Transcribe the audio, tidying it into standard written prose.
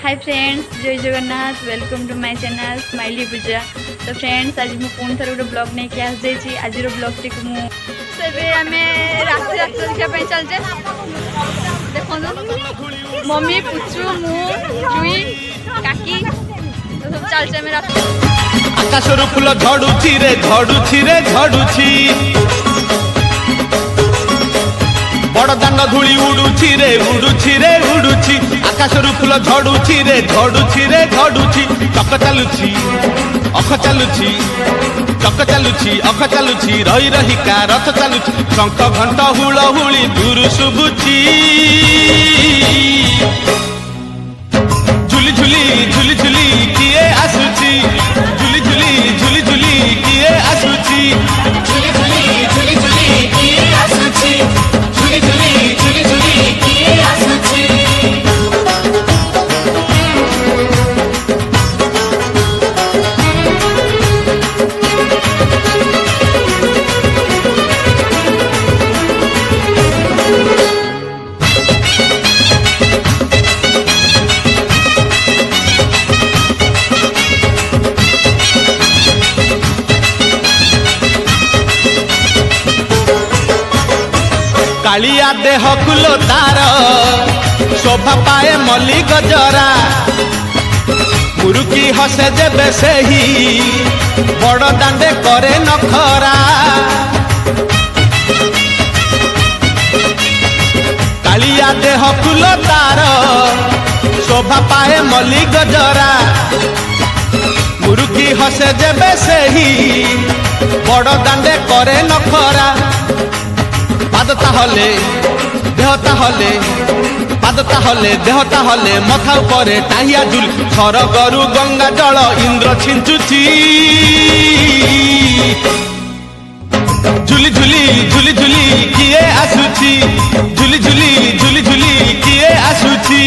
हाय friends, जय Jagannath. Welcome to my channel smiley Pooja. तो friends, आज मुझे पुणी थर गोटे ब्लॉग नहीं कि आसि आज ब्लॉग टी मुझे आम रास्ता रास्ता देखा चलचे। देखो मम्मी पुचू मु जुई काकी तो सब चलचे आम रास्ता। आकाशर फूल झड़ुची रे झड़ुची रे झड़ुची बड़ दांड धूली उड़ुची रे उड़ुची रे उड़ुची आकाशर फूल झड़ुची रे झड़ुची रे झड़ुची चक चालुची अख चालुची चक चालुची अख चालुची रही रही का रथ चालुची शंख घंट हुल हुली दूर शुभुची झुली झुली झुली झुली किए आसुची झुली झुली झुली झुली किए आसुची झुली झुली झुली झुली किए आसुची झुली झुली झुली झुली किए आसुची। कालिया देह कुलो तार शोभा पाए मल्ली गजरा मुरुकी हसे जेबे सेही बड़ दांडे करे नखरा कालिया देह कुलो तार शोभा पाए मल्ली गजरा मुरुकी हसे जेबे सेही बड़ दांडे करे नखरा पाद ताहले देह ताहले पाद ताहले देह ताहले मथा उपरे टाहिया झुल सरगरु गंगा जल इंद्र छिंचुची झुली झुली झुली झुली किए आसुची झुली झुली झुली झुली किए आसुची